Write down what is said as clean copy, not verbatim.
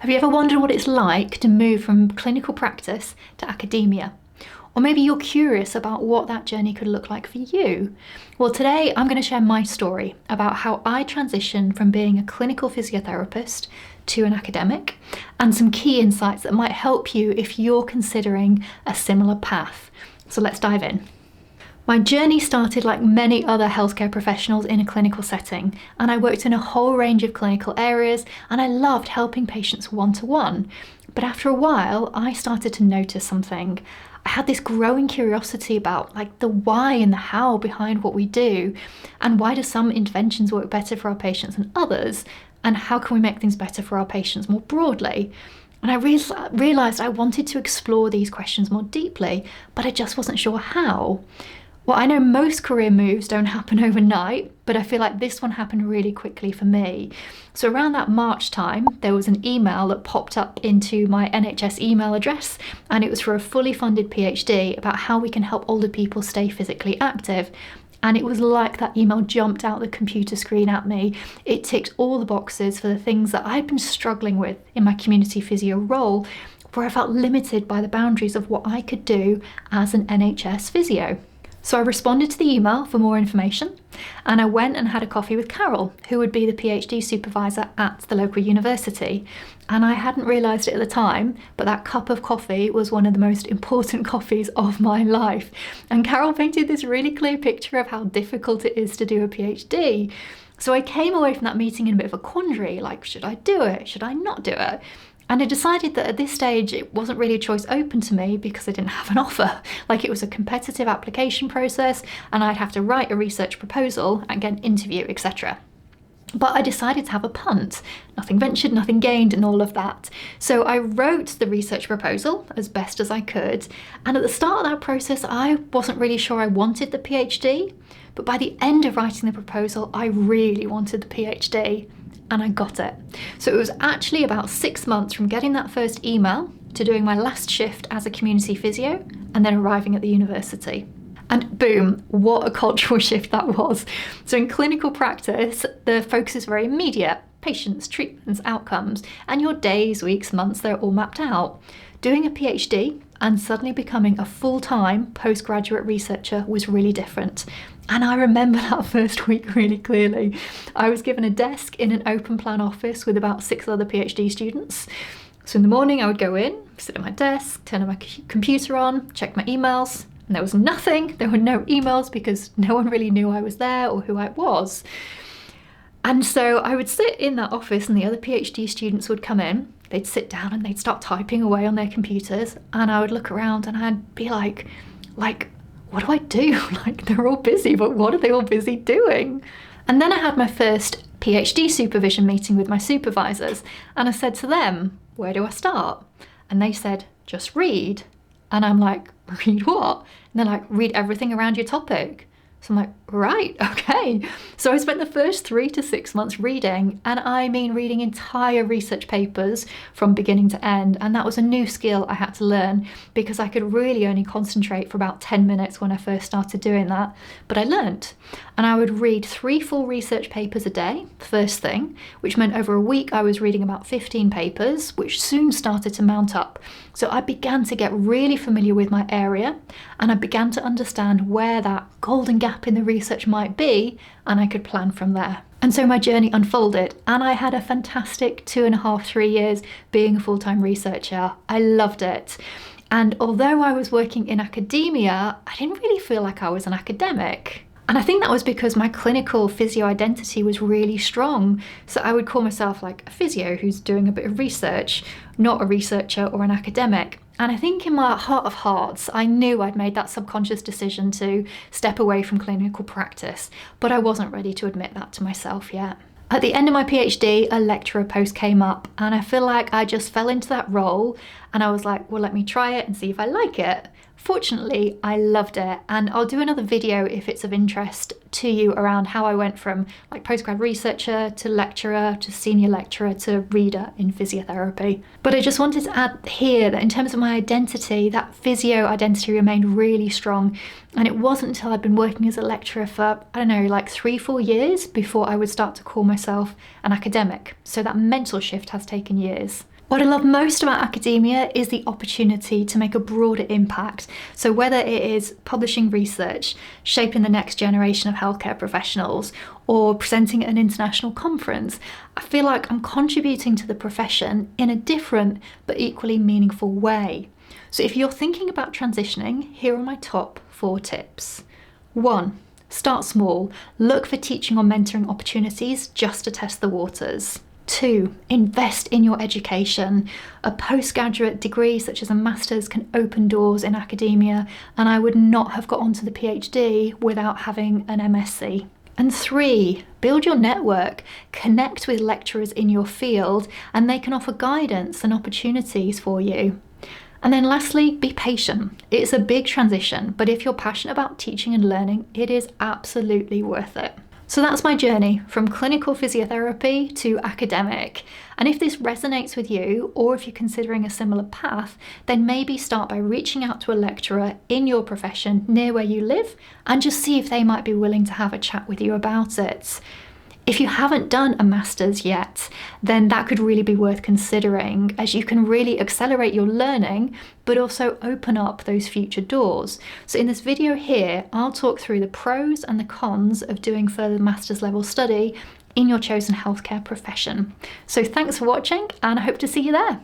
Have you ever wondered what it's like to move from clinical practice to academia? Or maybe you're curious about what that journey could look like for you. Well, today I'm going to share my story about how I transitioned from being a clinical physiotherapist to an academic, and some key insights that might help you if you're considering a similar path. So let's dive in. My journey started like many other healthcare professionals in a clinical setting, and I worked in a whole range of clinical areas, and I loved helping patients one-to-one. But after a while, I started to notice something. I had this growing curiosity about like the why and the how behind what we do, and why do some interventions work better for our patients than others, and how can we make things better for our patients more broadly. And I realised I wanted to explore these questions more deeply, but I just wasn't sure how. Well, I know most career moves don't happen overnight, but I feel like this one happened really quickly for me. So around that March time, there was an email that popped up into my NHS email address, and it was for a fully funded PhD about how we can help older people stay physically active. And it was like that email jumped out the computer screen at me. It ticked all the boxes for the things that I'd been struggling with in my community physio role, where I felt limited by the boundaries of what I could do as an NHS physio. So I responded to the email for more information, and I went and had a coffee with Carol, who would be the PhD supervisor at the local university. And I hadn't realised it at the time, but that cup of coffee was one of the most important coffees of my life. And Carol painted this really clear picture of how difficult it is to do a PhD. So I came away from that meeting in a bit of a quandary, like, should I do it? Should I not do it? And I decided that at this stage, it wasn't really a choice open to me because I didn't have an offer. Like, it was a competitive application process, and I'd have to write a research proposal and get an interview, etc. But I decided to have a punt. Nothing ventured, nothing gained, and all of that. So I wrote the research proposal as best as I could. And at the start of that process, I wasn't really sure I wanted the PhD. But by the end of writing the proposal, I really wanted the PhD. And I got it. So it was actually about 6 months from getting that first email to doing my last shift as a community physio and then arriving at the university. And boom, what a cultural shift that was. So in clinical practice, the focus is very immediate: patients, treatments, outcomes, and your days, weeks, months, they're all mapped out. Doing a PhD and suddenly becoming a full-time postgraduate researcher was really different. And I remember that first week really clearly. I was given a desk in an open plan office with about 6 other PhD students. So in the morning I would go in, sit at my desk, turn my computer on, check my emails, and there was nothing. There were no emails because no one really knew I was there or who I was. And so I would sit in that office and the other PhD students would come in, they'd sit down and they'd start typing away on their computers, and I would look around and I'd be like, what do I do? Like, they're all busy, but what are they all busy doing? And then I had my first PhD supervision meeting with my supervisors, and I said to them, where do I start? And they said, just read. And I'm like, read what? And they're like, read everything around your topic. So I'm like, right, okay. So I spent the first 3 to 6 months reading, and I mean reading entire research papers from beginning to end. And that was a new skill I had to learn because I could really only concentrate for about 10 minutes when I first started doing that. But I learnt. And I would read 3 full research papers a day, first thing, which meant over a week I was reading about 15 papers, which soon started to mount up. So I began to get really familiar with my area, and I began to understand where that golden gap in the research might be, and I could plan from there. And so my journey unfolded, and I had a fantastic 2.5, 3 years being a full-time researcher. I loved it. And although I was working in academia, I didn't really feel like I was an academic. And I think that was because my clinical physio identity was really strong. So I would call myself like a physio who's doing a bit of research, not a researcher or an academic. And I think in my heart of hearts, I knew I'd made that subconscious decision to step away from clinical practice, but I wasn't ready to admit that to myself yet. At the end of my PhD, a lecturer post came up, and I feel like I just fell into that role, and I was like, well, let me try it and see if I like it. Fortunately, I loved it, and I'll do another video if it's of interest to you around how I went from like postgrad researcher to lecturer to senior lecturer to reader in physiotherapy. But I just wanted to add here that in terms of my identity, that physio identity remained really strong, and it wasn't until I'd been working as a lecturer for, I don't know, like 3-4 years before I would start to call myself an academic. So that mental shift has taken years. What I love most about academia is the opportunity to make a broader impact. So whether it is publishing research, shaping the next generation of healthcare professionals, or presenting at an international conference, I feel like I'm contributing to the profession in a different but equally meaningful way. So if you're thinking about transitioning, here are my top 4 tips. 1. Start small. Look for teaching or mentoring opportunities just to test the waters. 2. Invest in your education. A postgraduate degree such as a master's can open doors in academia, and I would not have got onto the PhD without having an MSc. And 3, build your network. Connect with lecturers in your field, and they can offer guidance and opportunities for you. And then lastly, be patient. It's a big transition, but if you're passionate about teaching and learning, it is absolutely worth it. So that's my journey from clinical physiotherapy to academic. And if this resonates with you, or if you're considering a similar path, then maybe start by reaching out to a lecturer in your profession near where you live and just see if they might be willing to have a chat with you about it. If you haven't done a master's yet, then that could really be worth considering, as you can really accelerate your learning, but also open up those future doors. So in this video here, I'll talk through the pros and the cons of doing further master's level study in your chosen healthcare profession. So thanks for watching, and I hope to see you there.